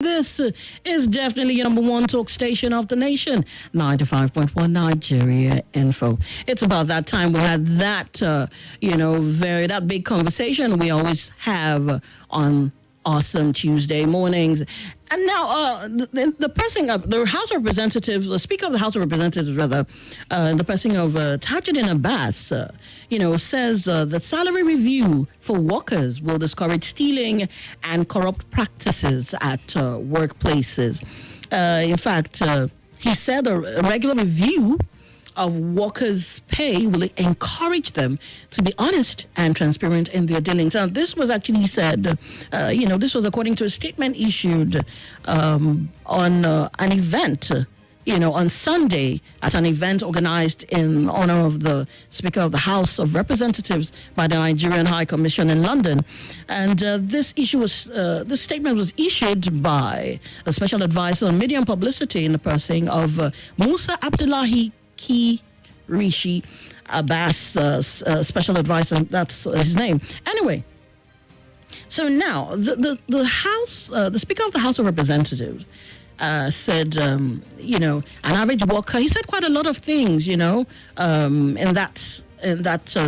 This is definitely your number one talk station of the nation, 95.1 Nigeria Info. It's about that time we had that, that big conversation we always have on awesome Tuesday mornings. And now the House of Representatives, the Speaker of the House of Representatives, the person of Tajuddin Abbas, says that salary review for workers will discourage stealing and corrupt practices at workplaces. In fact, he said a regular review of workers' pay will encourage them to be honest and transparent in their dealings. Now, this was actually said, this was according to a statement issued on an event, on Sunday at an event organized in honor of the Speaker of the House of Representatives by the Nigerian High Commission in London. And this statement was issued by a special advisor on media and publicity in the person of Musa Abdullahi Rishi Abbas, special advisor, that's his name. Anyway, so now the House, the Speaker of the House of Representatives said, an average worker, he said quite a lot of things, in that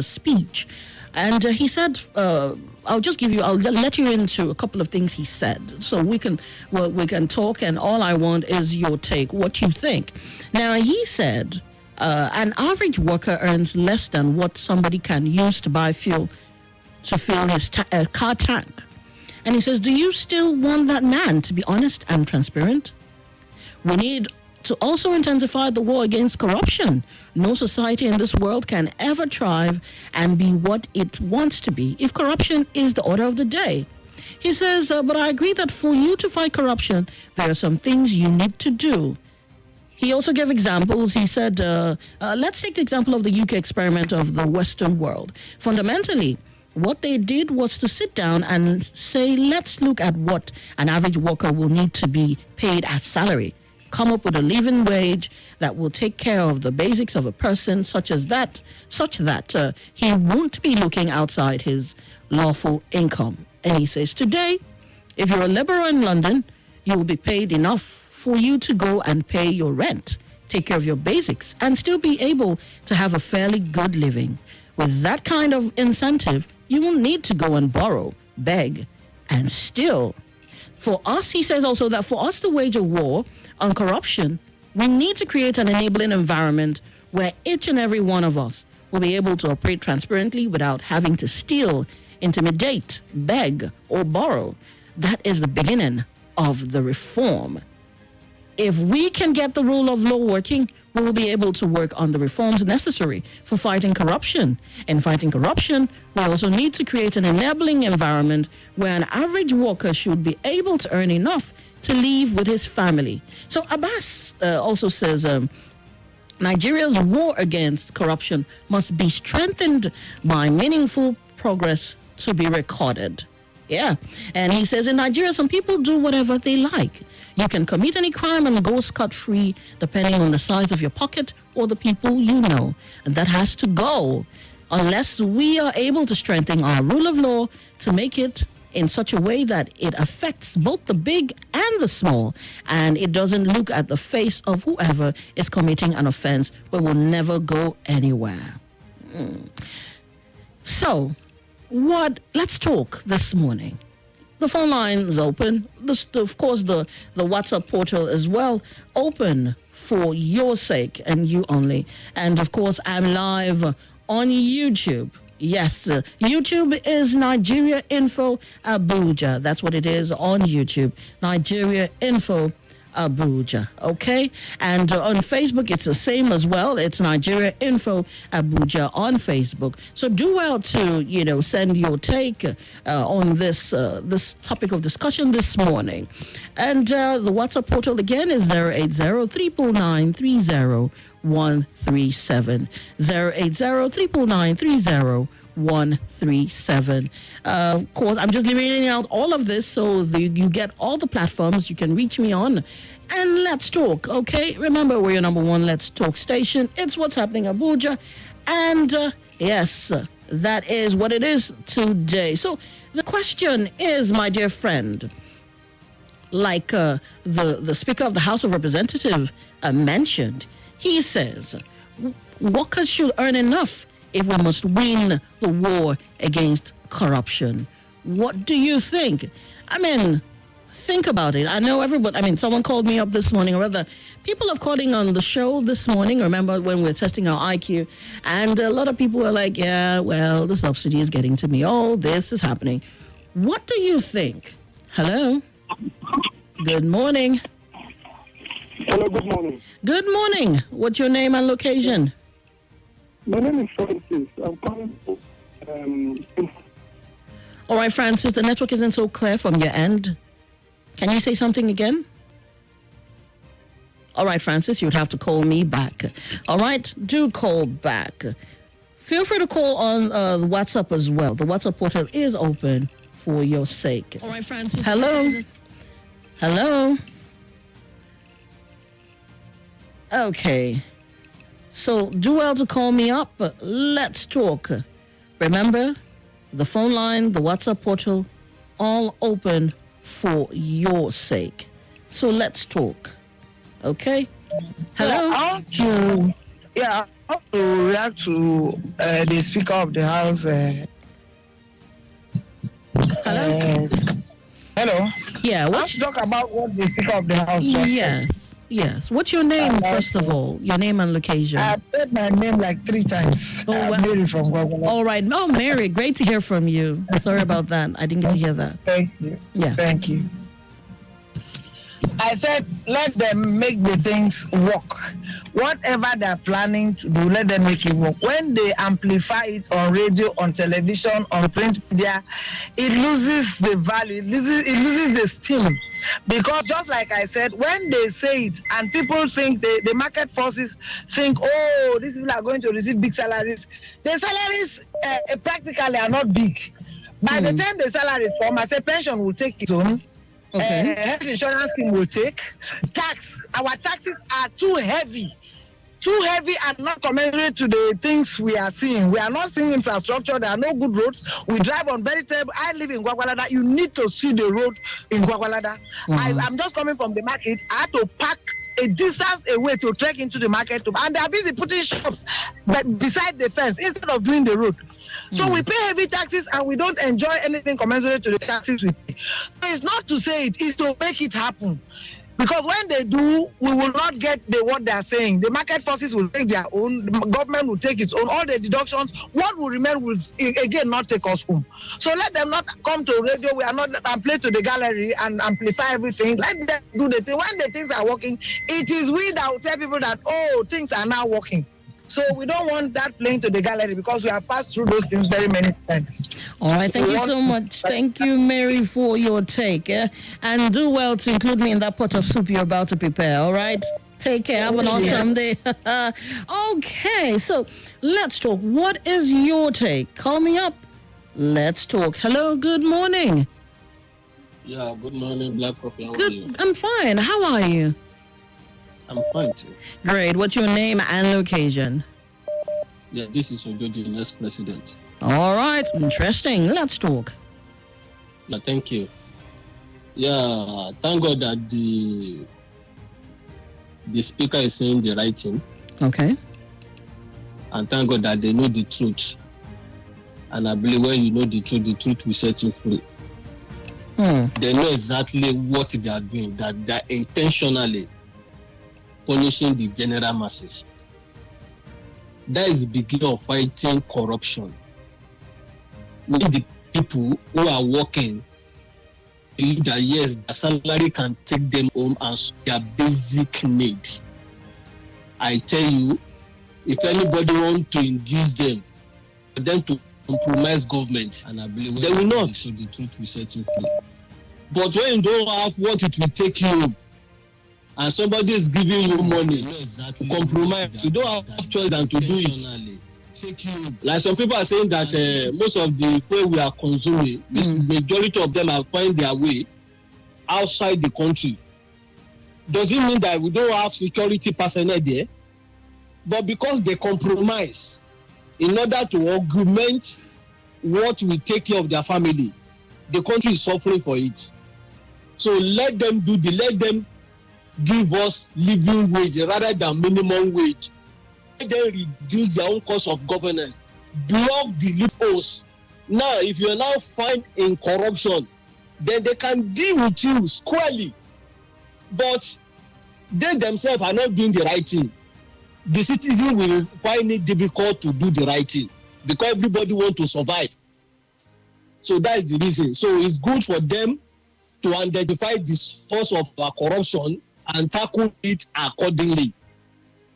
speech. And he said, I'll let you into a couple of things he said, so we can talk, and all I want is your take, what you think. Now, he said, an average worker earns less than what somebody can use to buy fuel to fill his car tank. And he says, do you still want that man to be honest and transparent? We need to also intensify the war against corruption. No society in this world can ever thrive and be what it wants to be if corruption is the order of the day. He says, but I agree that for you to fight corruption, there are some things you need to do. He also gave examples. He said, let's take the example of the UK experiment of the Western world. Fundamentally, what they did was to sit down and say, let's look at what an average worker will need to be paid as salary. Come up with a living wage that will take care of the basics of a person such that he won't be looking outside his lawful income. And he says, today, if you're a laborer in London, you will be paid enough for you to go and pay your rent, take care of your basics, and still be able to have a fairly good living. With that kind of incentive, you won't need to go and borrow, beg, and steal. For us, he says also that for us to wage a war on corruption, we need to create an enabling environment where each and every one of us will be able to operate transparently without having to steal, intimidate, beg, or borrow. That is the beginning of the reform. If we can get the rule of law working, we will be able to work on the reforms necessary for fighting corruption. In fighting corruption, we also need to create an enabling environment where an average worker should be able to earn enough to live with his family. So Abbas also says, Nigeria's war against corruption must be strengthened by meaningful progress to be recorded. Yeah. And he says in Nigeria, some people do whatever they like. You can commit any crime and go scot-free depending on the size of your pocket or the people you know. And that has to go unless we are able to strengthen our rule of law to make it in such a way that it affects both the big and the small, and it doesn't look at the face of whoever is committing an offense. We will never go anywhere. So, let's talk this morning. The phone line is open. Of course, the WhatsApp portal as well, open for your sake and you only. And of course, I'm live on YouTube. Yes, YouTube is Nigeria Info Abuja. That's what it is on YouTube. Nigeria Info Abuja, okay? And on Facebook, it's the same as well. It's Nigeria Info Abuja on Facebook. So do well to, send your take on this topic of discussion this morning. And the WhatsApp portal again is 080-399-30137. 080-399-30137. Of course, I'm just reading out all of this so you get all the platforms you can reach me on. And let's talk, okay? Remember, we're your number one Let's Talk station. It's What's Happening Abuja. And yes, that is what it is today. So the question is, my dear friend, like the Speaker of the House of Representatives mentioned. He says workers should earn enough if we must win the war against corruption. What do you think? I mean, think about it. I know everybody, someone called me up this morning, or rather, people have called in on the show this morning. Remember when we were testing our IQ? And a lot of people were like, yeah, well, the subsidy is getting to me. Oh, this is happening. What do you think? Hello? Good morning. Hello, good morning. Good morning. What's your name and location? My name is Francis. I'm calling All right, Francis, the network isn't so clear from your end. Can you say something again? All right, Francis, you'd have to call me back. All right, do call back. Feel free to call on the WhatsApp as well. The WhatsApp portal is open for your sake. All right, Francis. Hello? Hello? Okay. So do well to call me up. Let's talk. Remember, the phone line, the WhatsApp portal, all open for your sake. So let's talk. Okay? Hello? I want to react to the Speaker of the House. Hello? Hello? Yeah, I want to talk about what the Speaker of the House just said. Yes. What's your name, first of all? Your name and location. I've said my name like 3 times. Oh, well. Mary from Gwagwala. All right. Oh, Mary, great to hear from you. Sorry about that. I didn't get to hear that. Thank you. Yeah. Thank you. I said, let them make the things work. Whatever they're planning to do, let them make it work. When they amplify it on radio, on television, on print media, it loses the value, it loses the steam. Because just like I said, when they say it and people think, the market forces think, oh, these people are going to receive big salaries. The salaries practically are not big. By the time the salaries come, I say pension will take its own. Okay. Health insurance scheme will take. Tax, our taxes are too heavy and not commensurate to the things we are seeing. We are not seeing infrastructure. There are no good roads. We drive on very terrible. I live in Gwagwalada. You need to see the road in Gwagwalada. I'm just coming from the market. I had to park a distance away to trek into the market, and they are busy putting shops beside the fence instead of doing the road. So we pay heavy taxes and we don't enjoy anything commensurate to the taxes we pay. So it's not to say it, it's to make it happen. Because when they do, we will not get what they are saying. The market forces will take their own, the government will take its own, all the deductions. What will remain will again not take us home. So let them not come to radio, we are not and play to the gallery and amplify everything. Let them do the thing. When the things are working, it is we that will tell people that, oh, things are now working. So we don't want that playing to the gallery because we have passed through those things very many times. All right, thank you so much. Thank you, Mary, for your take. And do well to include me in that pot of soup you're about to prepare, all right? Take care. Have an awesome day. Okay, so let's talk. What is your take? Call me up. Let's talk. Hello, good morning. Yeah, good morning, Blaq Coffee. How are Good. you? I'm fine. How are you? I'm fine too. Great. What's your name and location? Yeah, this is Ojoji, next president. All right. Interesting. Let's talk. Yeah, thank you. Yeah, thank God that the speaker is saying the right thing. Okay. And thank God that they know the truth. And I believe when you know the truth will set you free. They know exactly what they are doing, that they are intentionally punishing the general masses. That is the beginning of fighting corruption. When the people who are working believe that yes, the salary can take them home and their basic need. I tell you, if anybody wants to induce them, for them to compromise government, and I believe they will not. So the truth will set you free. But when you don't have what it will take you, and somebody is giving you money to compromise, you don't have choice than to do it. Like some people are saying that most of the fuel we are consuming, majority of them are finding their way outside the country. Does it mean that we don't have security personnel there? But because they compromise in order to augment what will take care of their family, the country is suffering for it. So let them give us living wage rather than minimum wage. Let them reduce their own cost of governance. Block the loopholes. Now, if you are now found in corruption, then they can deal with you squarely. But they themselves are not doing the right thing. The citizen will find it difficult to do the right thing because everybody wants to survive. So that is the reason. So it's good for them to identify the source of corruption and tackle it accordingly.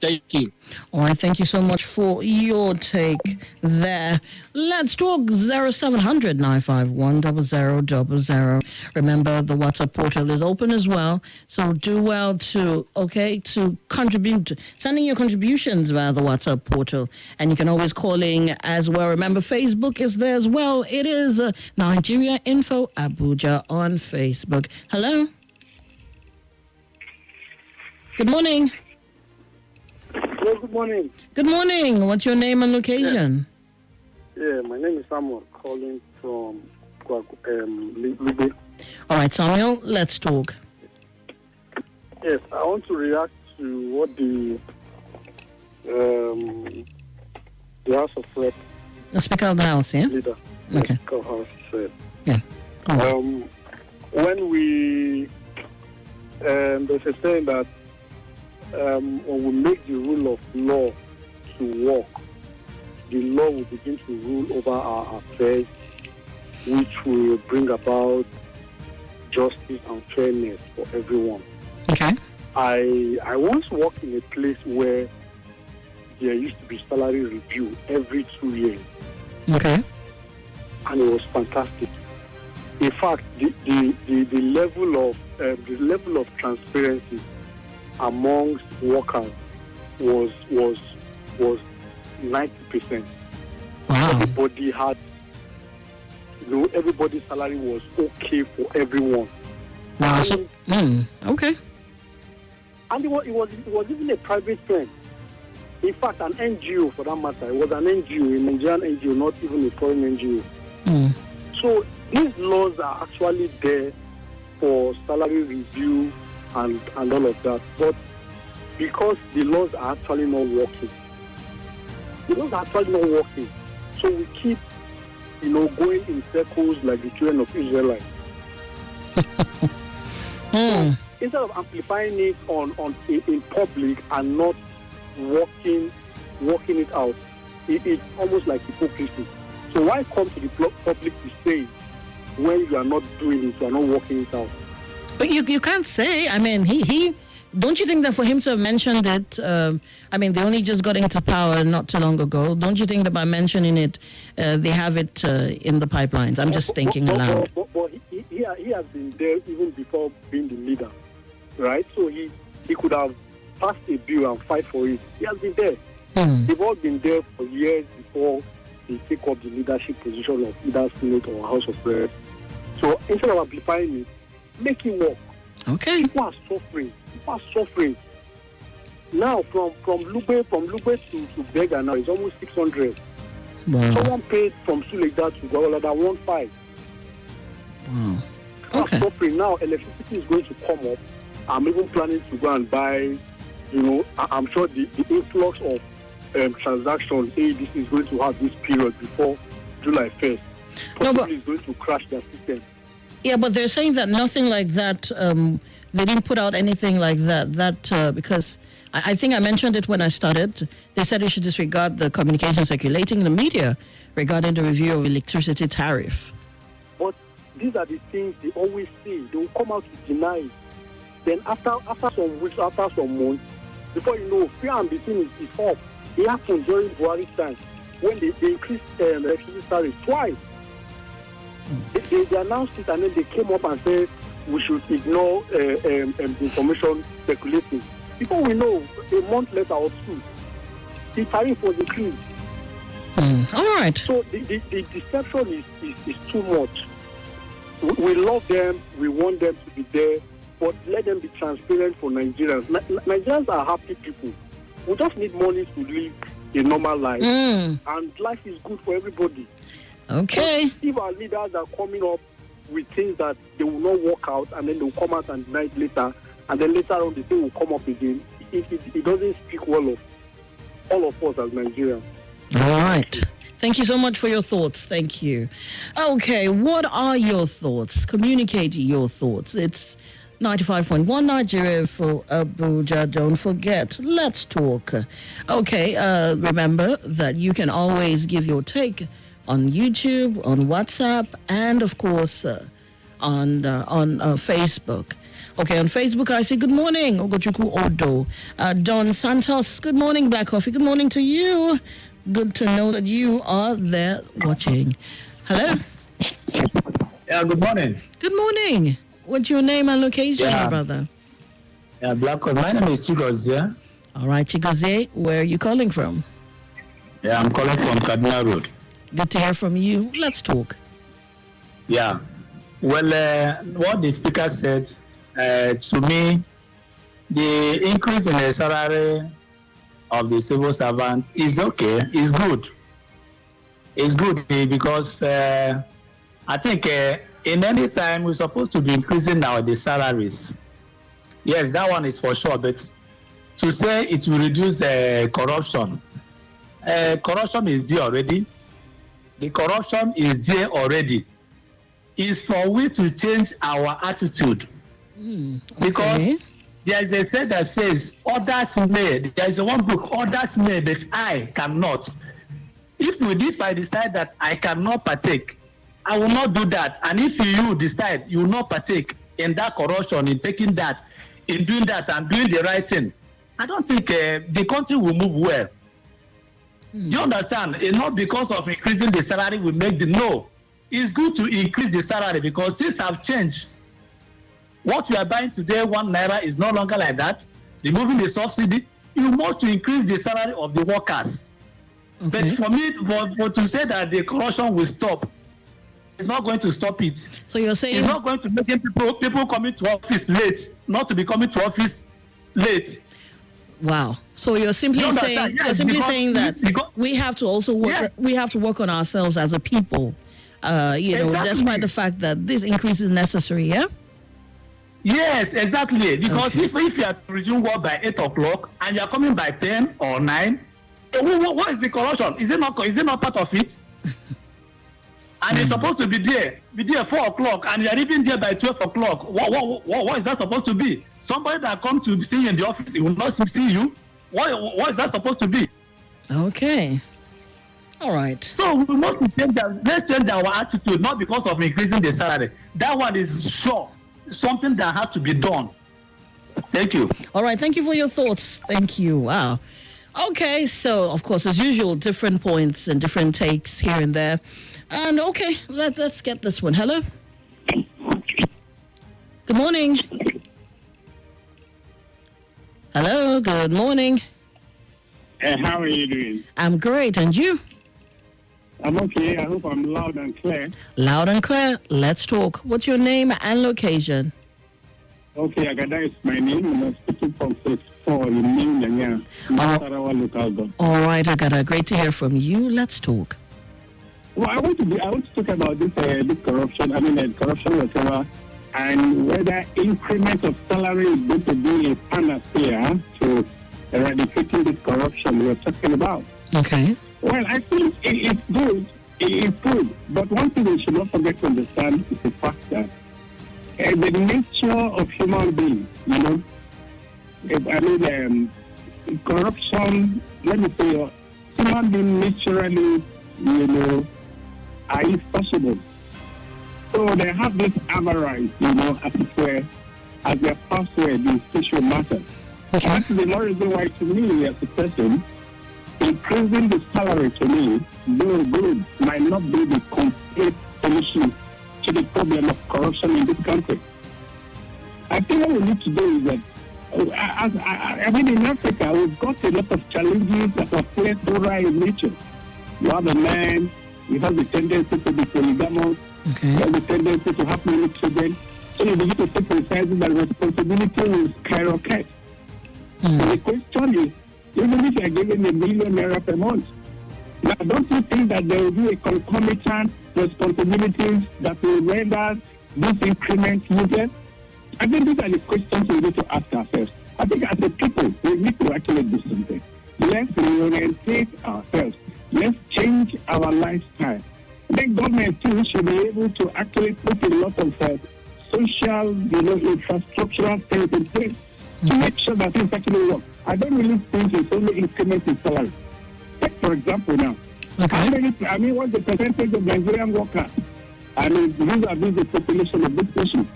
Thank you. All right, thank you so much for your take there. Let's talk 0700 951 0000. Remember, the WhatsApp portal is open as well, so do well to contribute, sending your contributions via the WhatsApp portal, and you can always call in as well. Remember, Facebook is there as well. It is Nigeria Info Abuja on Facebook. Hello. Good morning. Hello, good morning. Good morning. What's your name and location? Yeah, my name is Samuel, calling from Lube. All right, Samuel, let's talk. Yes, I want to react to what the House of Rep The Speaker of the House, yeah? leader, Okay. Speaker of House said. Yeah. Go on. When we there's a saying that when we make the rule of law to work, the law will begin to rule over our affairs, which will bring about justice and fairness for everyone. Okay. I once worked in a place where there used to be salary review every 2 years, Okay. and it was fantastic. In fact, the level of transparency amongst workers was 90%. Wow. Everybody had, everybody's salary was okay for everyone. Wow. So, okay. And it was even a private firm. In fact, an NGO for that matter. It was an NGO, a Nigerian NGO, not even a foreign NGO. So these laws are actually there for salary review and all of that. But because the laws are actually not working, so we keep, going in circles like the children of Israelites. So instead of amplifying it in public and not working it out, it's almost like hypocrisy. So why come to the public to say when you are not doing it, you are not working it out? But you can't say. I mean, he don't you think that for him to have mentioned it, they only just got into power not too long ago. Don't you think that by mentioning it, they have it in the pipelines? I'm just thinking aloud. But he has been there even before being the leader, right? So he could have passed a bill and fight for it. He has been there. They've all been there for years before they take up the leadership position of either Senate or House of Reps. So instead of amplifying it, make it work. Okay. People are suffering. Now from Lube to Bega now it's almost 600. Wow. Someone paid from Suleja to Gwawalada 1.5. Wow. People are suffering now. Electricity is going to come up. I'm even planning to go and buy. I'm sure the influx of transactions ADC is going to have this period before July 1st. Possibly is going to crash their system. Yeah, but they're saying that nothing like that. They didn't put out anything like that. Because I think I mentioned it when I started. They said we should disregard the communication circulating in the media regarding the review of electricity tariff. But these are the things they always say. They will come out to deny it. Then after some weeks, after some months, before you know, fear and between is off. It happened during Buhari's time when they increased electricity tariff twice. They announced it and then they came up and said we should ignore the information circulating. Before we know, a month later or two, the tariff was increased. All right. So the deception is too much. We love them, we want them to be there, but let them be transparent for Nigerians. Nigerians are happy people. We just need money to live a normal life. And life is good for everybody. Okay. If our leaders are coming up with things that they will not work out, and then they will come out and deny it later, and then later on the thing will come up again. It doesn't speak well of all of us as Nigerians. All right. Thank you so much for your thoughts. Thank you. Okay, what are your thoughts? Communicate your thoughts. It's 95.1 Nigeria for Abuja. Don't forget, let's talk. Okay, remember that you can always give your take on YouTube, on WhatsApp, and of course on Facebook. Okay, on Facebook I say good morning, Ogochukwu Odo. Don Santos, good morning, Black Coffee. Good morning to you. Good to know that you are there watching. Hello. Yeah, good morning. Good morning. What's your name and location, my brother? Yeah, Blaq. My name is Chigozie. All right, Chigozie, where are you calling from? Yeah, I'm calling from Kaduna Road. Good to hear from you. Let's talk. Yeah. Well, what the speaker said, to me, the increase in the salary of the civil servants is okay. It's good. It's good because I think in any time we're supposed to be increasing now the salaries. Yes, that one is for sure. But to say it will reduce corruption, corruption is there already. The corruption is there already. It's for we to change our attitude. Okay. Because there is a saying that says, others may, there is one book, others may, but I cannot. If I decide that I cannot partake, I will not do that. And if you decide you will not partake in that corruption, in taking that, in doing that and doing the right thing, I don't think the country will move well. You understand? It's not because of increasing the salary we make the no. It's good to increase the salary because things have changed. What you are buying today, 1 naira, is no longer like that. Removing the subsidy, you must to increase the salary of the workers. Okay. But for me, for to say that the corruption will stop, it's not going to stop it. So you're saying it's not going to make people coming to office late, not to be coming to office late. Wow. So you're simply saying saying that we have to also work. Yeah. We have to work on ourselves as a people. Despite the fact that this increase is necessary. Yeah. Yes, exactly. Because if you are to resume work by 8 o'clock and you are coming by 10 or 9, what is the corruption? Is it not part of it? And it's supposed to be there 4 o'clock, and you are even there by 12 o'clock. What is that supposed to be? Somebody that comes to see you in the office, he will not see you. What is that supposed to be? Okay. All right. So we must change that. Let's change our attitude, not because of increasing the salary. That one is sure something that has to be done. Thank you. All right. Thank you for your thoughts. Thank you. Wow. Okay. So, of course, as usual, different points and different takes here and there. And okay, let's get this one. Hello. Good morning. Hello. Good morning. How are you doing? I'm great. And you? I'm okay. I hope I'm loud and clear. Loud and clear. Let's talk. What's your name and location? Okay, Agada is my name. I'm speaking from Phase 4 in New Nyanya, Nasarawa local government. All right, Agada. Great to hear from you. Let's talk. Well, I want to talk about this corruption. I mean, corruption whatever, and whether increment of salary is going to be a panacea to eradicating this corruption we're talking about. Okay. Well, I think it's good. It's good. But one thing we should not forget to understand is the fact that the nature of human beings, corruption, let me say, human beings naturally, are impossible. So they have this avarice, as it were, as their password in social matters. Okay. That's the more reason why, to me, as a person, increasing the salary to me, though good, might not be the complete solution to the problem of corruption in this country. I think what we need to do is that, in Africa, we've got a lot of challenges that are placed over in nature. You have a man, you have the tendency to be polygamous, you have the tendency to have many children, so you begin to take precisely that responsibility will skyrocket. So the question is, even if you are given $1 million per month, now don't you think that there will be a concomitant responsibilities that will render this increment needed? I think these are the questions we need to ask ourselves. I think as a people, we need to actually do something. Let's reorientate ourselves. Let's change our lifestyle. I think government too should be able to actually put a lot of social, infrastructural things in place to make sure that things actually work. I don't really think it's only increment in salary. Take for example now. Okay. What's the percentage of Nigerian workers? Vis-a-vis the population of this nation.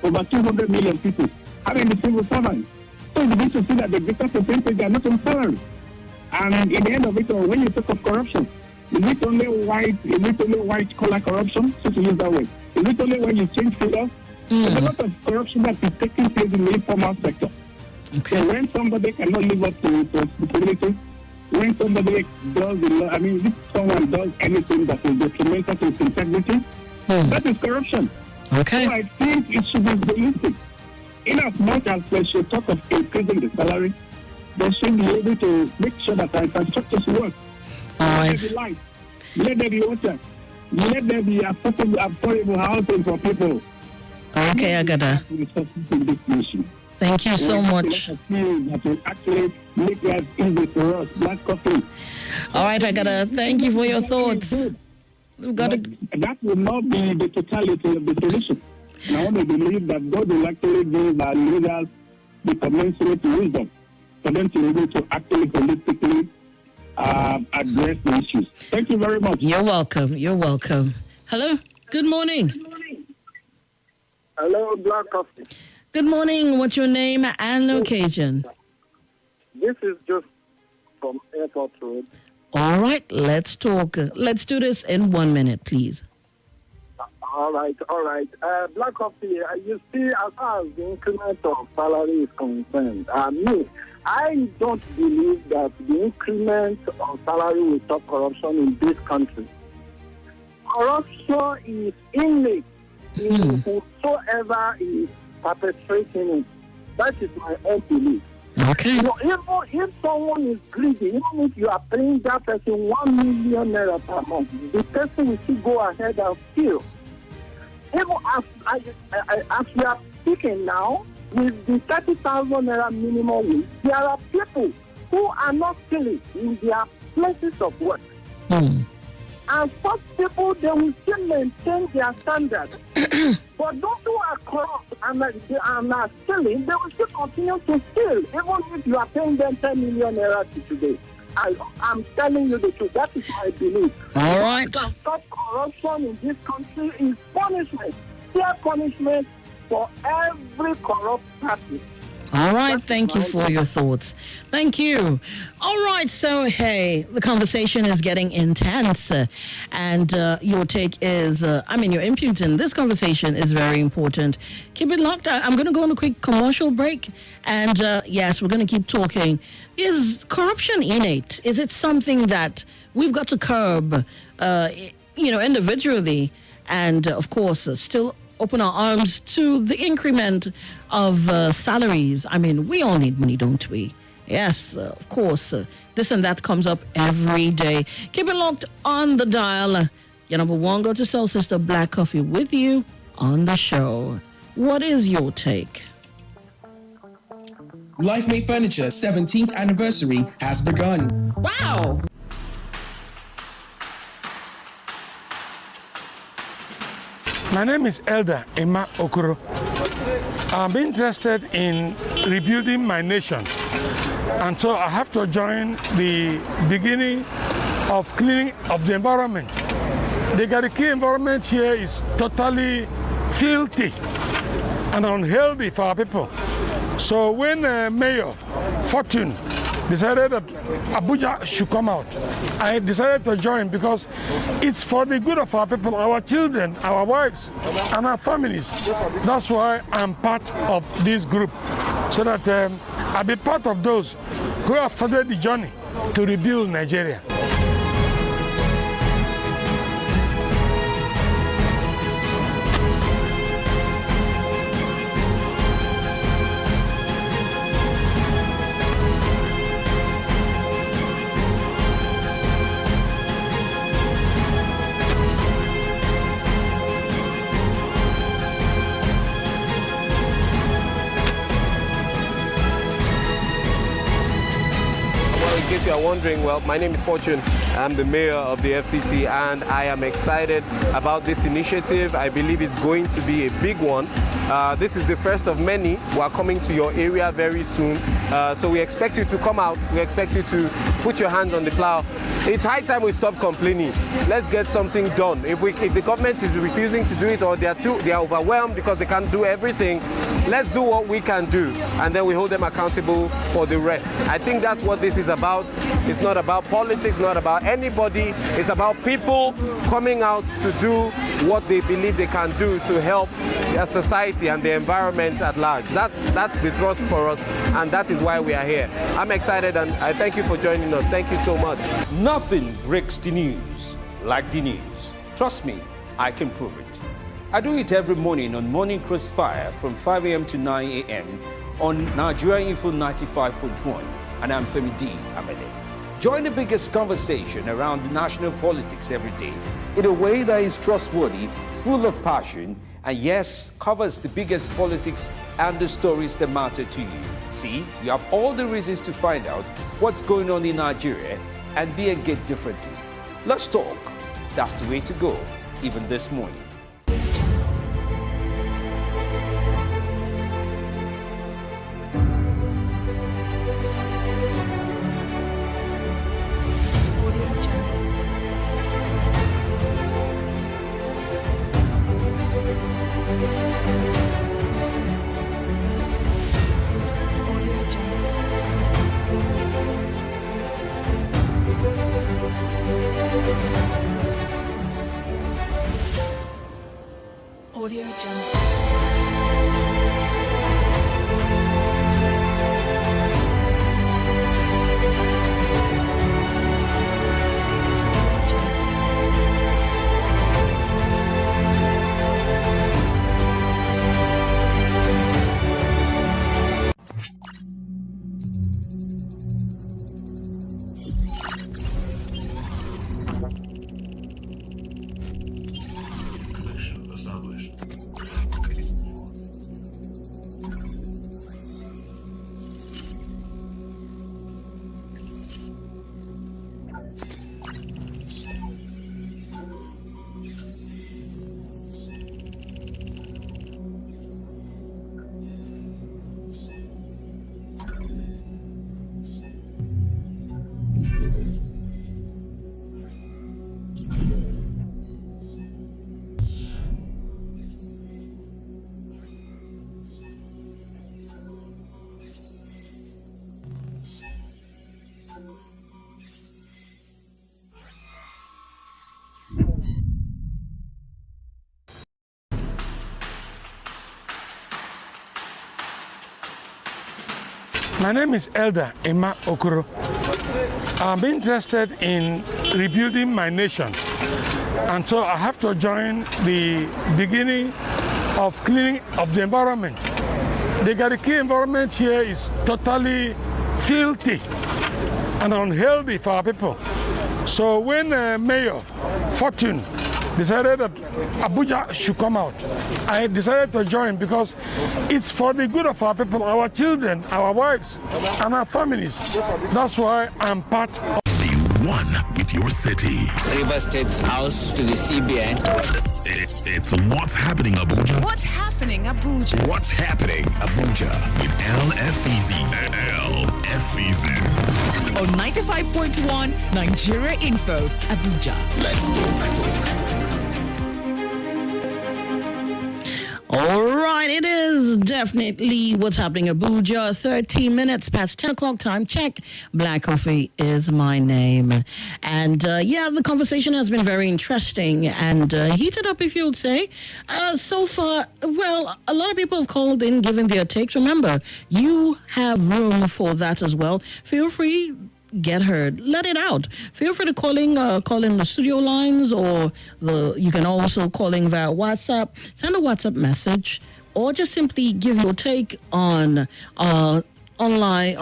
Over 200 million people are in the civil servants. So you need to see that the greater percentage are not on salary. And in the end of it all, when you talk of corruption, is it only white collar corruption, so to use that way? Is it only when you change figures? There's a lot of corruption that is taking place in the informal sector. Okay. So when somebody cannot live up to responsibility, when somebody does if someone does anything that is detrimental to his integrity, that is corruption. Okay. So I think it should be realistic. In as much as they should talk of increasing the salary, they should be able to make sure that our infrastructures work. All right. Let there be light. Let there be water. Let there be affordable housing for people. Okay, Agada. Thank you so much. That will actually make life easy for us. Black coffee. All right, Agada. Thank you for your thoughts. We've got to... That will not be the totality of the solution. And I want to believe that God will actually give our leaders the commensurate wisdom for them to be able to actually holistically address the issues. Thank you very much. You're welcome. You're welcome. Hello. Good morning. Hello, Black Coffee. Good morning. What's your name and location? This is just from Airport Road. All right. Let's talk. Let's do this in 1 minute, please. All right. Black Coffee, you see, as far as the increment of salary is concerned, I don't believe that the increment of salary will stop corruption in this country. Corruption is innate in whosoever is perpetrating it. That is my own belief. Okay. Even if someone is greedy, even if you are paying that person 1 million naira per month, the person will still go ahead and steal. Even as we are speaking now, with the 30,000 naira minimum wage, there are people who are not stealing in their places of work. And such people, they will still maintain their standards. But those who are corrupt and are stealing, they will still continue to steal, even if you are paying them 10 million naira today. I'm telling you the truth. That is my belief. All right. What can stop corruption in this country is punishment. Fair punishment for every corrupt person. All right. Thank you for your thoughts. Thank you. All right. So, hey, the conversation is getting intense. And your take is, your input in this conversation is very important. Keep it locked. I'm going to go on a quick commercial break. And yes, we're going to keep talking. Is corruption innate? Is it something that we've got to curb, individually? And, of course, still open our arms to the increment of salaries. We all need money, don't we? Yes, of course. This and that comes up every day. Keep it locked on the dial. Your number one go-to soul sister, Black Coffee, with you on the show. What is your take? Life Made Furniture 17th anniversary has begun. Wow! My name is Elder Emma Okoro. I'm interested in rebuilding my nation. And so I have to join the beginning of cleaning of the environment. The Gariki environment here is totally filthy and unhealthy for our people. So when Mayor Fortune decided that Abuja should come out, I decided to join because it's for the good of our people, our children, our wives, and our families. That's why I'm part of this group, so that I'll be part of those who have started the journey to rebuild Nigeria. case you are wondering, well, my name is Fortune. I'm the mayor of the FCT, and I am excited about this initiative. I believe it's going to be a big one. This is the first of many who are coming to your area very soon. So we expect you to come out. We expect you to put your hands on the plow. It's high time we stop complaining. Let's get something done. If the government is refusing to do it, or they are overwhelmed because they can't do everything, let's do what we can do, and then we hold them accountable for the rest. I think that's what this is about. It's not about politics, not about anybody. It's about people coming out to do what they believe they can do to help their society and the environment at large. That's the thrust for us, and that is why we are here. I'm excited, and I thank you for joining us. Thank you so much. Nothing breaks the news like the news. Trust me, I can prove it. I do it every morning on Morning Crossfire from 5 a.m. to 9 a.m. on Nigeria Info 95.1, and I'm Femi D. Amede. Join the biggest conversation around the national politics every day in a way that is trustworthy, full of passion, and yes, covers the biggest politics and the stories that matter to you. See, you have all the reasons to find out what's going on in Nigeria and be engaged differently. Let's talk. That's the way to go, even this morning. Audio Jungle. My name is Elder Emma Okoro. I'm interested in rebuilding my nation, and so I have to join the beginning of cleaning of the environment. The Gariki environment here is totally filthy and unhealthy for our people. So when Mayor Fortune decided that Abuja should come out, I decided to join because it's for the good of our people, our children, our wives, and our families. That's why I'm part of. Be one with your city. River State's house to the CBN. It's What's Happening Abuja. What's happening, Abuja? What's Happening Abuja with LFEZ. LFEZ. On 95.1 Nigeria Info, Abuja. Let's talk. All right, it is definitely What's Happening Abuja. 13 minutes past 10 o'clock time. Check. Black Coffee is my name. And the conversation has been very interesting and heated up, if you would say. So far, well, a lot of people have called in, given their takes. Remember, you have room for that as well. Feel free. Get heard. Let it out. Feel free to call in the studio lines, or you can also call in via WhatsApp. Send a WhatsApp message, or just simply give your take on online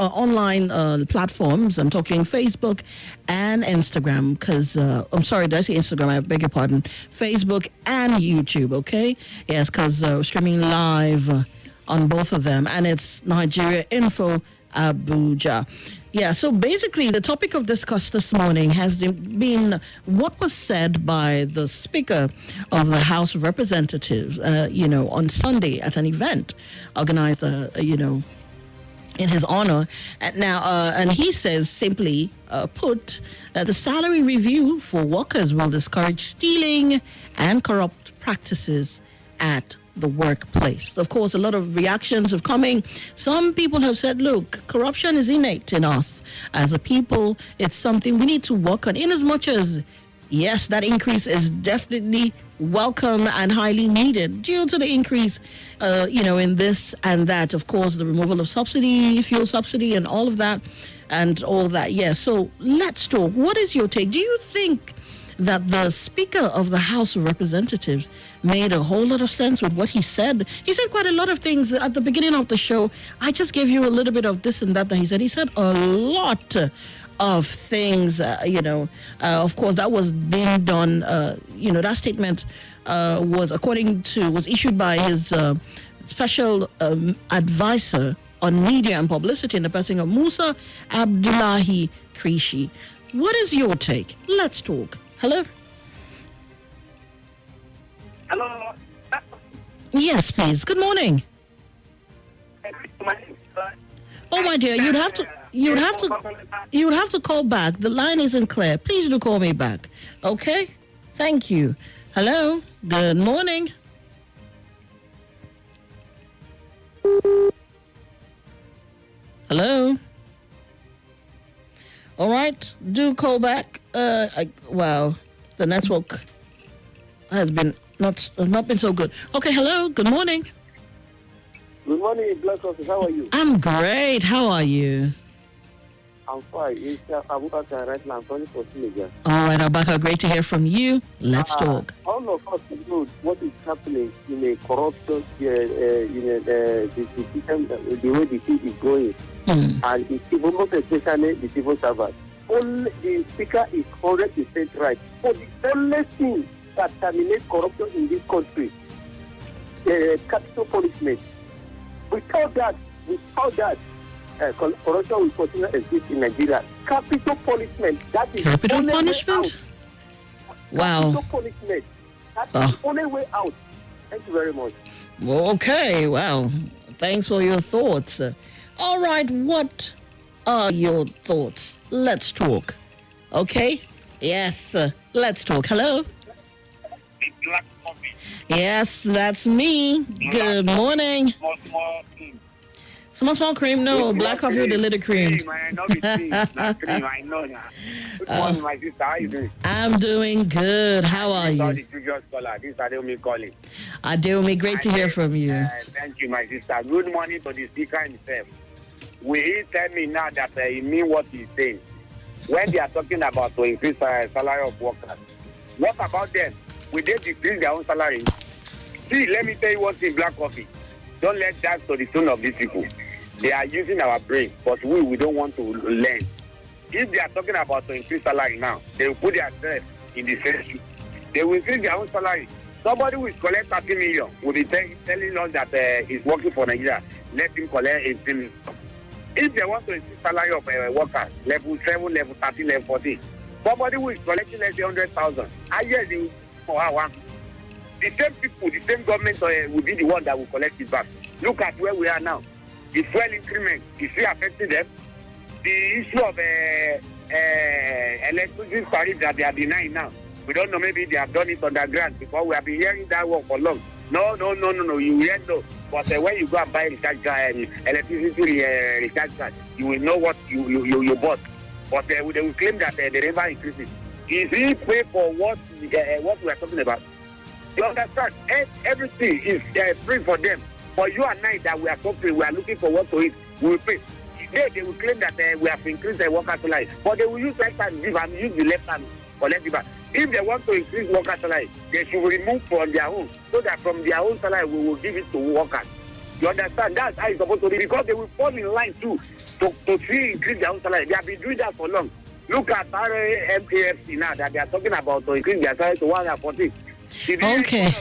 platforms. I'm talking Facebook and Instagram, because I'm sorry, did I say Instagram? I beg your pardon. Facebook and YouTube. Okay, yes, because streaming live on both of them, and it's Nigeria Info Abuja. Yeah, so basically the topic of discuss this morning has been what was said by the Speaker of the House of Representatives, on Sunday at an event organized, in his honor. And he says, simply put, the salary review for workers will discourage stealing and corrupt practices at the workplace. Of course, a lot of reactions have coming. Some people have said, look, corruption is innate in us as a people. It's something we need to work on, in as much as, yes, that increase is definitely welcome and highly needed due to the increase, in this and that. Of course, the removal of subsidy, fuel subsidy, and all of that. Yeah, so let's talk. What is your take? Do you think that the Speaker of the House of Representatives made a whole lot of sense with what he said? He said quite a lot of things at the beginning of the show. I just gave you a little bit of this and that he said. He said a lot of things, of course, that was being done. That statement was issued by his special advisor on media and publicity in the person of Musa Abdullahi Krishi. What is your take? Let's talk. Hello? Hello. Yes, please. Good morning. Oh, my dear, you'd have to call back. The line isn't clear. Please do call me back. Okay? Thank you. Hello? Good morning. Hello? All right, do call back. Wow, the network has not been so good. Okay, hello, good morning. Good morning, Blaq. How are you? I'm great. How are you? I'm fine. It's Abuja right now. I'm calling for Senegal. All right, Abaka, great to hear from you. Let's talk. All of us know what is happening in a corruption, the way the thing is going. And the civil, most especially the civil servants. Only the Speaker is 100% right. For the only thing that terminates corruption in this country, capital punishment. Without that, corruption will continue to exist in Nigeria. Capital punishment. That is capital only punishment. Way out. Wow. Capital punishment. That's the only way out. Thank you very much. Okay. Wow. Thanks for your thoughts. All right, what are your thoughts? Let's talk. Okay? Yes, let's talk. Hello? Yes, that's me. Good morning. Small cream, no. Black coffee with a little cream. I know now. Good morning, my sister. How are you doing? I'm doing good. How are you? The previous caller. This is Adeomi calling. Adeomi, great to hear from you. Thank you, my sister. Good morning to the speaker himself. Will he tell me now that he mean what he's saying? When they are talking about to increase salary of workers, what about them? Will they decrease their own salary? See, let me tell you one thing, Black Coffee. Don't let that to the tune of these people. They are using our brain, but we don't want to learn. If they are talking about to increase salary now, they will put themselves in the same. They will increase their own salary. Somebody who is collect 30 million will be telling us that he's working for Nigeria. Let him collect 18 million. If they want to increase salary of workers, level 7, level 13, level 14, somebody who is collecting less than 100,000, I guess they will for our one. The same people, the same government will be the one that will collect it back. Look at where we are now. The fuel increment is still affecting them. The issue of electricity tariff that they are denying now. We don't know, maybe they have done it underground because we have been hearing that word for long. No. You hear no. But when you go and buy electricity recharge card, you will know what you bought. But they will claim that the river increases. Is he pay for what we are talking about? You understand? Everything is free for them. For you and I that we are suffering, we are looking for what to eat, we will pay. They will claim that we have increased the worker salary, but they will use right hand give and use the left hand collect it back. If they want to increase worker salary, they should remove from their own, so that from their own salary we will give it to workers. You understand? That's how it's supposed to be, because they will fall in line too to see increase their own salary. They have been doing that for long. Look at RAMAFC now that they are talking about to increase their salary to 140. Okay.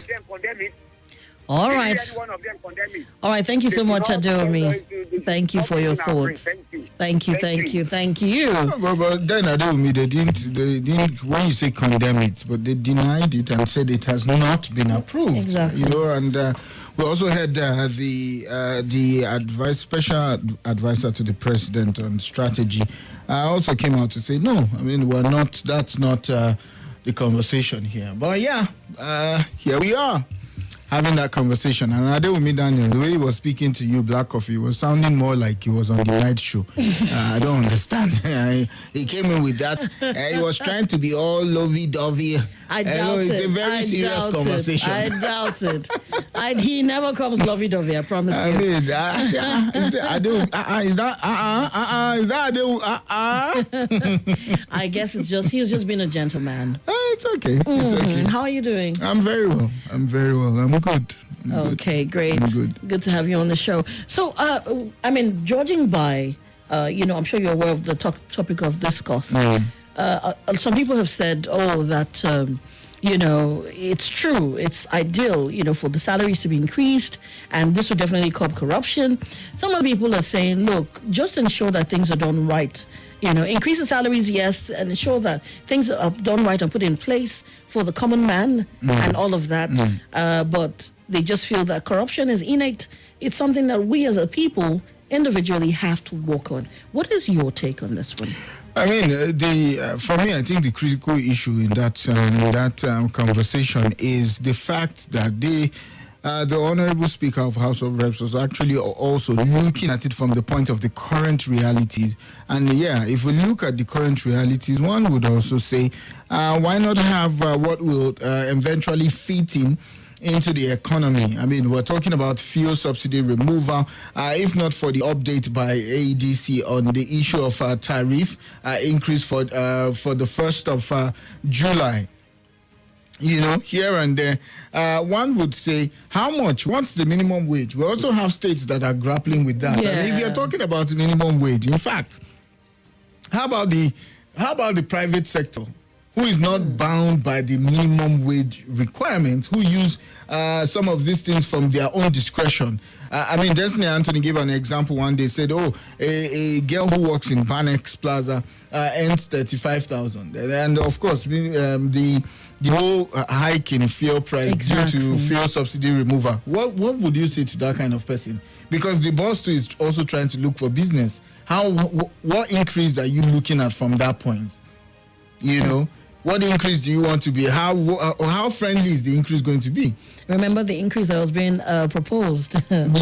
All Did right. any one of them condemn it? All right. Thank you so much, Adeomi. Thank you for your thoughts. Thank you. Thank you. But then Adeomi, they didn't. When you say condemn it, but they denied it and said it has not been approved. Exactly. You know, and we also had the special advisor to the president on strategy. Also came out to say no. I mean, we're not. That's not the conversation here. But yeah, here we are, having that conversation. And Adeomi Daniel, the way he was speaking to you, Black Coffee, was sounding more like he was on the night show. I don't understand. He came in with that. He was trying to be all lovey-dovey. I doubt it. It's a very serious conversation. I doubt it. He never comes lovey-dovey, I promise you. I mean, is that I guess he was just being a gentleman. It's okay. It's okay. How are you doing? I'm very well. I'm good. Okay, great. Good to have you on the show. So, I mean, judging by, I'm sure you're aware of the topic of discourse. Some people have said, that, it's true. It's ideal, for the salaries to be increased, and this would definitely curb corruption. Some other people are saying, look, just ensure that things are done right. Increase the salaries, yes, and ensure that things are done right and put in place for the common man and all of that. But they just feel that corruption is innate. It's something that we as a people individually have to work on. What is your take on this one? I mean, for me, I think the critical issue in that conversation is the fact that the Honorable Speaker of House of Reps was actually also looking at it from the point of the current realities. And yeah, if we look at the current realities, one would also say, why not have what will eventually fit into the economy? I mean, we're talking about fuel subsidy removal, if not for the update by AEDC on the issue of tariff increase for the 1st of July. Here and there, one would say, how much? What's the minimum wage? We also have states that are grappling with that. Yeah. And if you're talking about the minimum wage, in fact, how about the private sector, who is not bound by the minimum wage requirements, who use some of these things from their own discretion? I mean, Destiny Anthony gave an example one day, said, a girl who works in Banex Plaza earns 35,000. And of course, the whole hike in fuel price due to fuel subsidy removal. What would you say to that kind of person? Because the boss too is also trying to look for business. What increase are you looking at from that point? What increase do you want to be? How friendly is the increase going to be? Remember the increase that was being proposed. And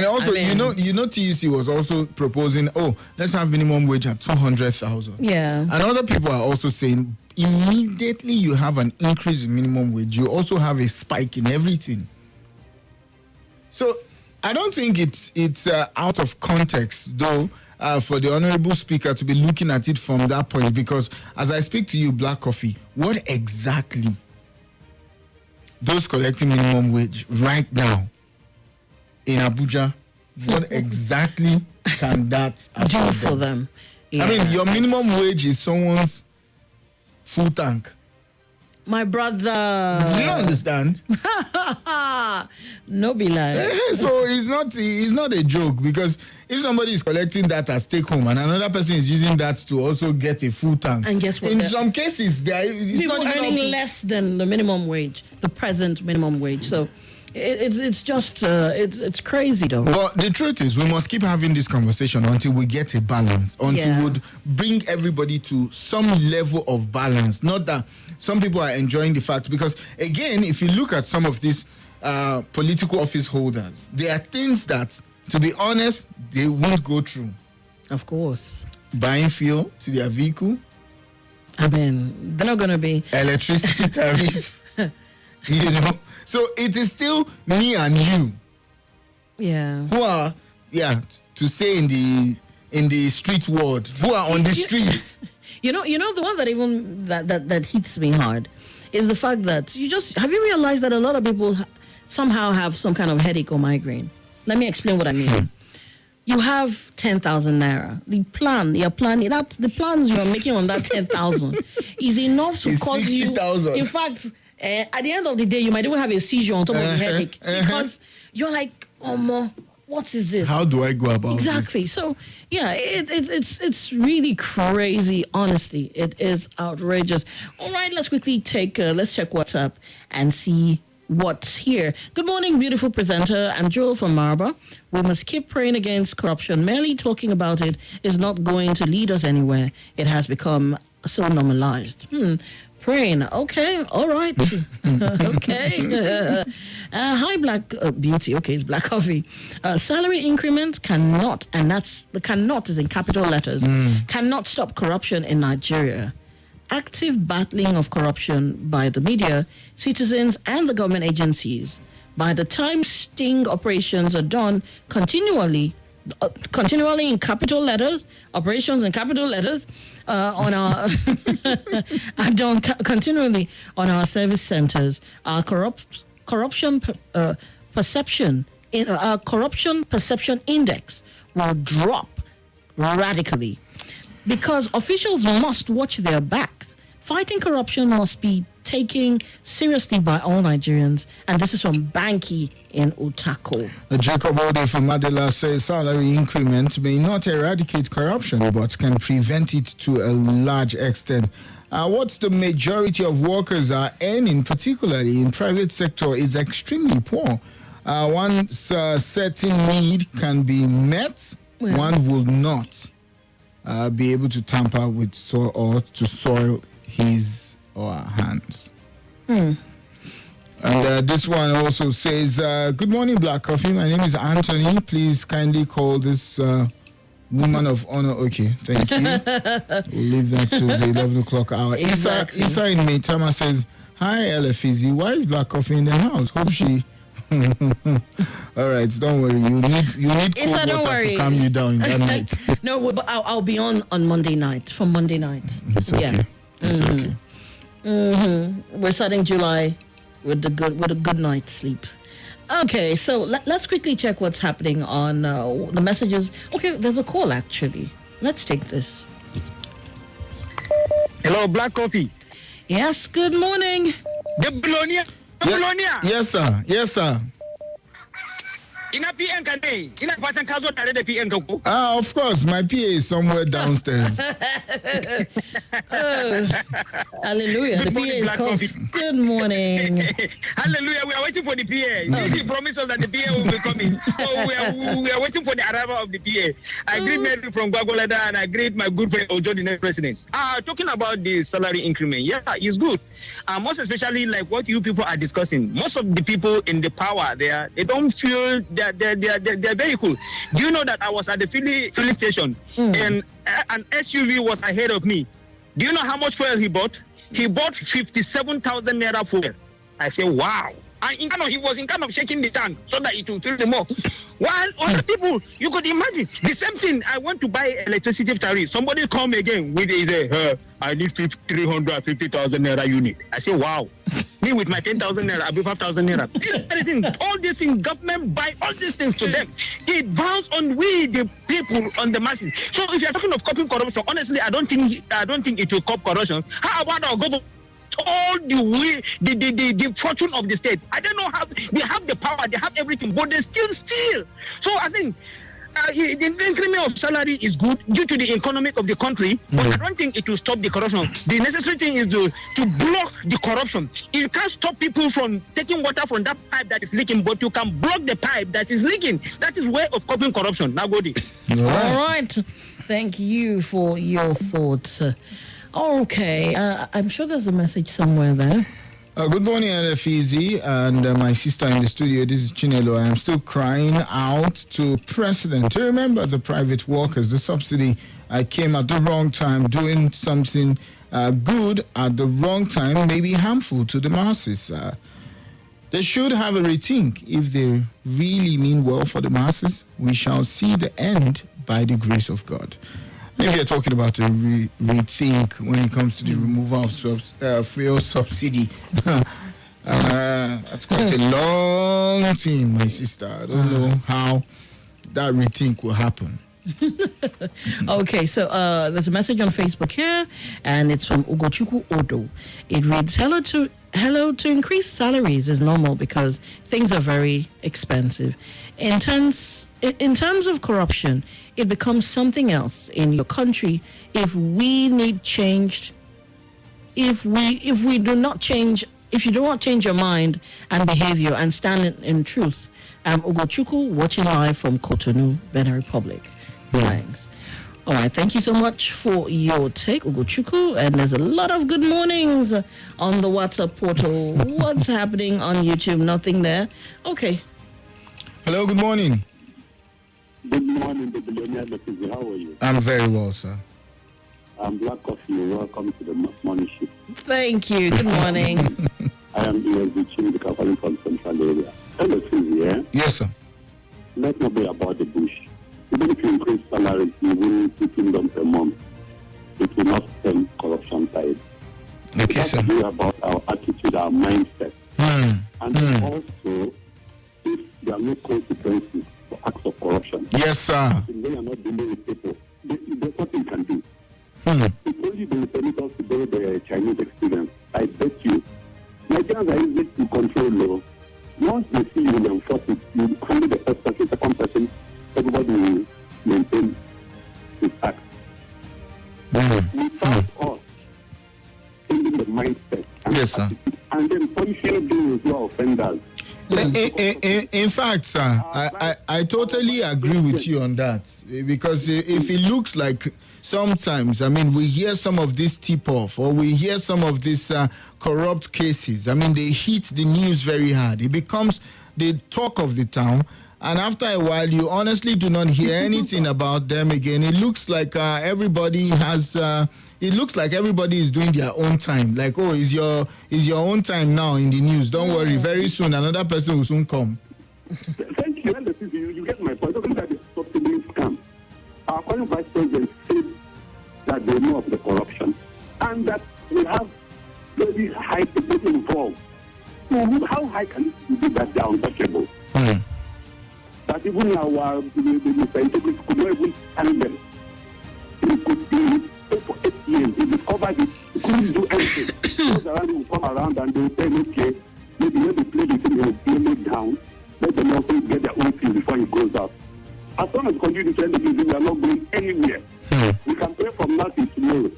also, TUC was also proposing, let's have minimum wage at 200,000. Yeah. And other people are also saying, immediately you have an increase in minimum wage, you also have a spike in everything. So I don't think it's out of context, though, for the Honorable Speaker to be looking at it from that point, because as I speak to you, Black Coffee, what exactly those collecting minimum wage right now in Abuja, what exactly can that do for them? Yeah. I mean, your minimum wage is someone's full tank. My brother. Do you understand? No be lie. So it's not a joke, because if somebody is collecting that as take home and another person is using that to also get a full tank, and guess what? In some cases, it's people not earning less than the minimum wage, the present minimum wage. So it's just it's crazy though. But the truth is, we must keep having this conversation until we get a balance, until we would bring everybody to some level of balance. Not that some people are enjoying the fact, because again, if you look at some of these political office holders, there are things that, to be honest, they won't go through. Of course. Buying fuel to their vehicle. I mean, they're not going to be. Electricity tariff. So it is still me and you. Yeah. Who are, to say in the street world, who are on the streets. The one that even that hits me hard is the fact that have you realized that a lot of people somehow have some kind of headache or migraine? Let me explain what I mean. You have 10,000 naira. The plans you're making on that 10,000 is enough to cause 60,000. you. In fact, at the end of the day, you might even have a seizure on top of the headache because you're like, oh, mo, what is this? How do I go about exactly? this? So, yeah, it's really crazy. Honestly, it is outrageous. All right, let's quickly let's check WhatsApp and see what's here. Good morning, beautiful presenter. I'm Joel from Marba. We must keep praying against corruption. Merely talking about it is not going to lead us anywhere. It has become so normalized. Praying. Okay. All right. Okay. Hi, Black Beauty. Okay, it's Black Coffee. Salary increment cannot, and that's the cannot is in capital letters, cannot stop corruption in Nigeria. Active battling of corruption by the media, citizens, and the government agencies. By the time sting operations are done continually in capital letters, operations in capital letters, on our are done continually on our service centers. Our corruption perception index will drop radically because officials must watch their backs. Fighting corruption must be taken seriously by all Nigerians, and this is from Banki in Utako. Jacob Ode from Adela says salary increment may not eradicate corruption, but can prevent it to a large extent. What the majority of workers are earning, particularly in private sector, is extremely poor. One certain need can be met, one will not be able to tamper with or to soil his or her hands. And this one also says, good morning, Black Coffee. My name is Anthony. Please kindly call this woman of honor. Okay, thank you. We'll leave that to the 11 o'clock hour. Exactly. Isa in Maitama says, hi, LFEZ. Why is Black Coffee in the house? Hope she... All right, don't worry. You need cold water to calm you down in that night. No, but I'll be on Monday night, from Monday night. It's okay. Yeah. It's okay. We're starting July with a good night's sleep. Okay, so let's quickly check what's happening on the messages. Okay, there's a call actually. Let's take this. Hello, Black Coffee. Yes, good morning. The Bologna. Yes, sir. Yes, sir. Ina PN kane. Ina fatan ka zo tare da PN ka ko? Of course, my PA is somewhere downstairs. Hallelujah. The PA is close. Good morning. Hallelujah. We are waiting for the PA. He promised us that the PA will be coming. So we are waiting for the arrival of the PA. I greet Mary from Gwagwalada and I greet my good friend Ojo, the next president. Talking about the salary increment, yeah, it's good. Most especially like what you people are discussing. Most of the people in the power there, they don't feel they're very cool. Do you know that I was at the filling station and an SUV was ahead of me? Do you know how much fuel he bought? He bought 57,000 naira fuel. I say, wow. And he was shaking the tank so that it will fill the more. While other people, you could imagine the same thing. I want to buy electricity tariff. Somebody come again with I need 350,000 naira unit. I say, wow. Me with my 10,000 naira, I'll be 5,000 naira. All these things, government buy all these things to them. It bounce on we, the people, on the masses. So if you're talking of coping corruption, honestly, I don't think it will cop corruption. How about our government? All the fortune of the state. I don't know how they have the power, they have everything, but they still steal. So I think the increment of salary is good due to the economic of the country, but I don't think it will stop the corruption. The necessary thing is to block the corruption. You can't stop people from taking water from that pipe that is leaking, but you can block the pipe that is leaking. That is way of stopping corruption. Now, Godi. All right. Thank you for your thoughts. Okay, I'm sure there's a message somewhere there. Good morning, LFEZ, and my sister in the studio. This is Chinelo. I am still crying out to President to remember the private workers, the subsidy. I came at the wrong time, doing something good at the wrong time, maybe harmful to the masses. They should have a rethink. If they really mean well for the masses, we shall see the end by the grace of God. If you're talking about a rethink when it comes to the removal of fuel subsidy, that's quite a long thing, my sister. I don't know how that rethink will happen. Okay, so there's a message on Facebook here, and it's from Ugochukwu Odo. It reads, hello, to increase salaries is normal because things are very expensive. In terms of corruption, it becomes something else in your country if we need changed. If you do not change your mind and behavior and stand in truth. Ugochukwu watching live from Cotonou, Benin Republic. Thanks. All right, thank you so much for your take, Ugochukwu. And there's a lot of good mornings on the WhatsApp portal. What's happening on YouTube? Nothing there. Okay. Hello, good morning. Good morning, the billionaire. How are you? I'm very well, sir. I'm Blaq Coffee. Welcome to the morning shift. Thank you. Good morning. I am ESG calling from Central Area. Hello, Susie, yeah? Yes, sir. Let's not be about the bush. Even if you increase salaries, you will keep them per month. It will not stem corruption side. Okay, sir. It's about our attitude, our mindset. And also, if there are no consequences for acts of corruption. Yes, sir. If they are not dealing with people, there's nothing you can do. If only they will permit us to go the Chinese experience, I bet you, Nigerians are easy to control law. Once they see you will enforce it, you handle the first person, second person, everybody will maintain his act. Without us changing the mindset yes, sir. And then punishing those who are offenders. In fact, sir, I totally agree with you on that, because if it looks like sometimes, I mean, we hear some of this tip-off or we hear some of these corrupt cases, I mean, they hit the news very hard. It becomes the talk of the town, and after a while, you honestly do not hear anything about them again. It looks like everybody has... it looks like everybody is doing their own time. Like, oh, is your own time now in the news? Don't worry, very soon another person will soon come. Thank you. You get my point. Look at the subsidy scam. Our current vice president said that they know of the corruption and that we have very high people involved. So how high can it be that they are untouchable? That even our the scientific could not even handle them. It could be for 8 years. They discovered it. They couldn't do anything. Those around will come around and they will say, okay, maybe when they play the thing, they will play it down. Let them also get their own thing before it goes out. As long as we continue to send the business, we are not going anywhere. We can pray from now till tomorrow.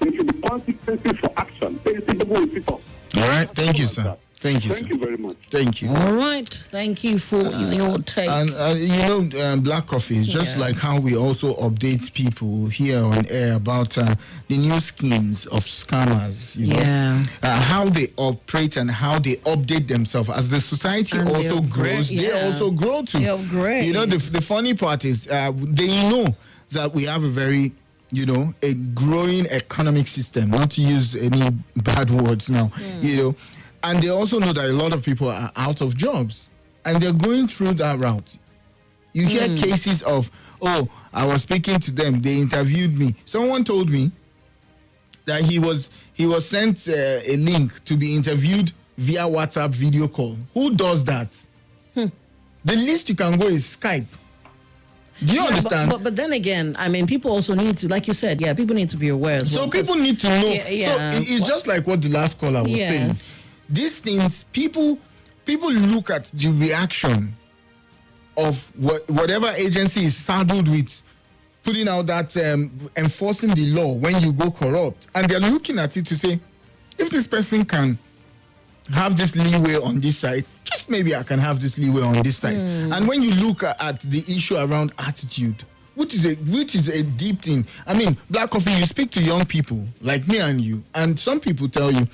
There should be consequences for action. There is people who sit up. All right. Thank you, sir. Thank you, Thank you very much. Thank you. All right. Thank you for your take. And, Blaq Coffee is just like how we also update people here on air about the new schemes of scammers, you know, how they operate and how they update themselves. As the society and also grows, they also grow too. You know, the funny part is they know that we have a very, a growing economic system, not to use any bad words now, and they also know that a lot of people are out of jobs and they're going through that route. You hear cases of, oh, I was speaking to them, they interviewed me. Someone told me that he was sent a link to be interviewed via WhatsApp video call. Who does that? The least you can go is Skype. Do you understand? But then again, I mean, people also need to, like you said, people need to be aware as well. So people need to know. So it's just like what the last caller was saying. These things, people look at the reaction of whatever agency is saddled with putting out that enforcing the law when you go corrupt, and they're looking at it to say, if this person can have this leeway on this side, just maybe I can have this leeway on this side. And when you look at the issue around attitude, which is a deep thing. I mean, Blaq Coffee, you speak to young people like me and you, and some people tell you,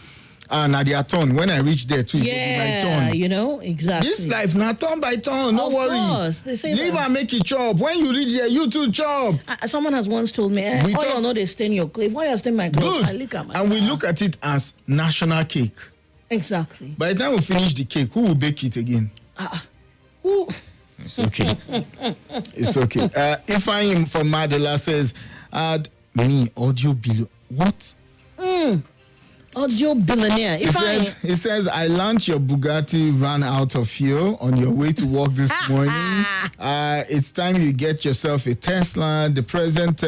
now their turn. When I reach there too, it will be my turn. Exactly. This life now turn by turn. No worry. They say leave and make it chop. When you reach there, you too chop. Someone has once told me, you know they stain your clothes. Why you stain my clothes? Good. We look at it as national cake. Exactly. By the time we finish the cake, who will bake it again? Who? It's okay. It's okay. If I am from Madela says, add me audio below. What? Audio billionaire. It says, I launched your Bugatti ran out of fuel on your way to work this morning. It's time you get yourself a Tesla. The present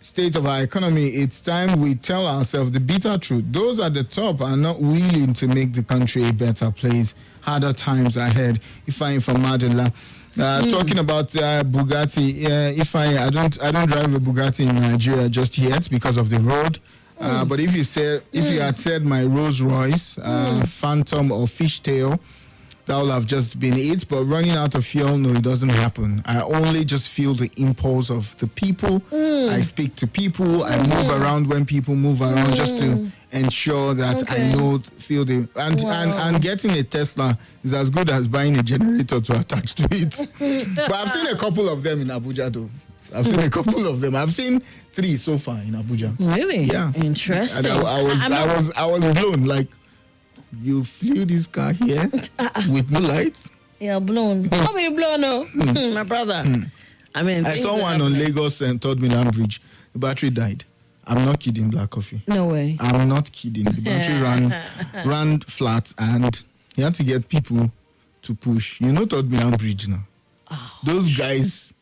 state of our economy, it's time we tell ourselves the bitter truth. Those at the top are not willing to make the country a better place. Harder times ahead. Ifeanyi from Madela. Talking about Bugatti, I don't drive a Bugatti in Nigeria just yet because of the road. But if you had said my Rolls Royce, Phantom or Fishtail, that would have just been it. But running out of fuel, no, it doesn't happen. I only just feel the impulse of the people. I speak to people. I move around when people move around just to ensure that I feel the and getting a Tesla is as good as buying a generator to attach to it. But I've seen a couple of them in Abuja though. I've seen a couple of them. I've seen 3 so far in Abuja. Really? Yeah. Interesting. And I was blown. Like, you flew this car here with no lights? Yeah, blown. How are you blown? No, my brother. I mean, I saw one on Lagos and Third Mainland Bridge. The battery died. I'm not kidding, Black Coffee. No way. I'm not kidding. The battery ran flat, and you had to get people to push. You know Third Mainland Bridge now. Oh, those guys,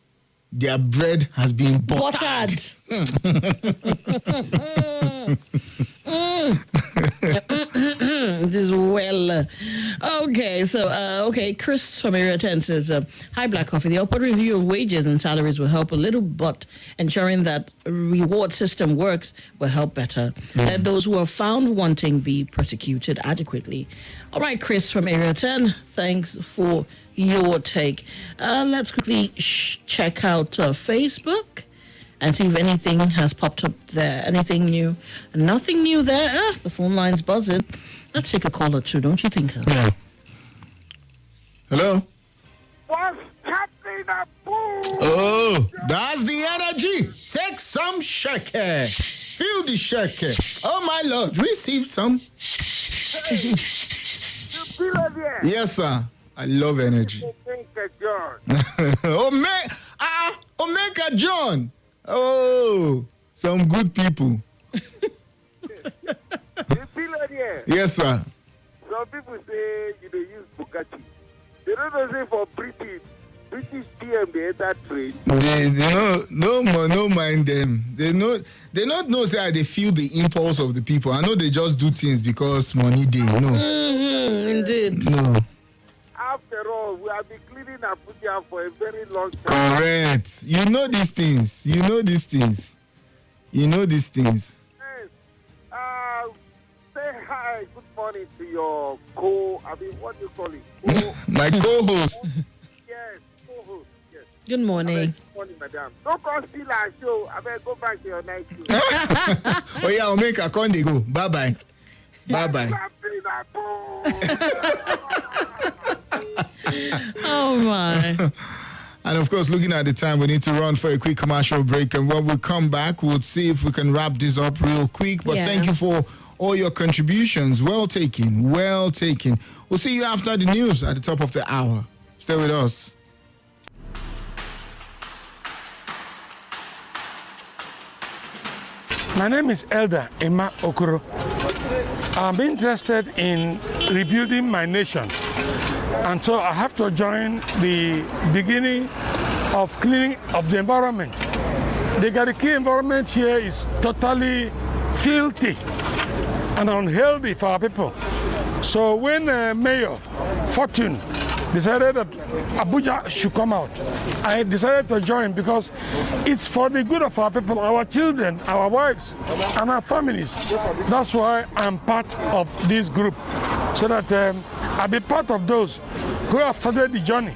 their bread has been buttered. This well. Okay, so Chris from Area 10 says, hi Black Coffee. The upward review of wages and salaries will help a little, but ensuring that reward system works will help better. Let those who are found wanting be prosecuted adequately. All right, Chris from Area 10, thanks for your take. Let's quickly check out Facebook and see if anything has popped up there. Anything new? Nothing new there. The phone line's buzzing. Let's take a call or two, don't you think so? Yeah. Hello? What's happening, Abuja? Oh, that's the energy. Take some shake. Feel the shake. Oh, my Lord, receive some. Hey, you feel it here? Yes, sir. I love energy. Omega John. Oh, some good people. You feel it here? Yes, sir. Some people say you don't use Bugatti. They don't know say for British PM they enter train. No mind them. They not know say they feel the impulse of the people. I know they just do things because money they no. Indeed. No. After all, we have been cleaning Abuja for a very long time. Correct. You know these things. Yes. Say hi, good morning to your what do you call it? My co-host. Yes, co-host. Yes. Good morning. Good morning, madam. Don't come steal our show. I better go back to your night show. Oh yeah, I'll make a con they go. Bye-bye. Bye-bye. Oh my. And of course, looking at the time, we need to run for a quick commercial break. And when we come back, we'll see if we can wrap this up real quick. But thank you for all your contributions. Well taken. We'll see you after the news at the top of the hour. Stay with us. My name is Elder Emma Okoro. I'm interested in rebuilding my nation. And so I have to join the beginning of cleaning of the environment. The Gariki environment here is totally filthy and unhealthy for our people. So when Mayor Fortune decided that Abuja should come out, I decided to join because it's for the good of our people, our children, our wives, and our families. That's why I'm part of this group, so that I'll be part of those who have started the journey.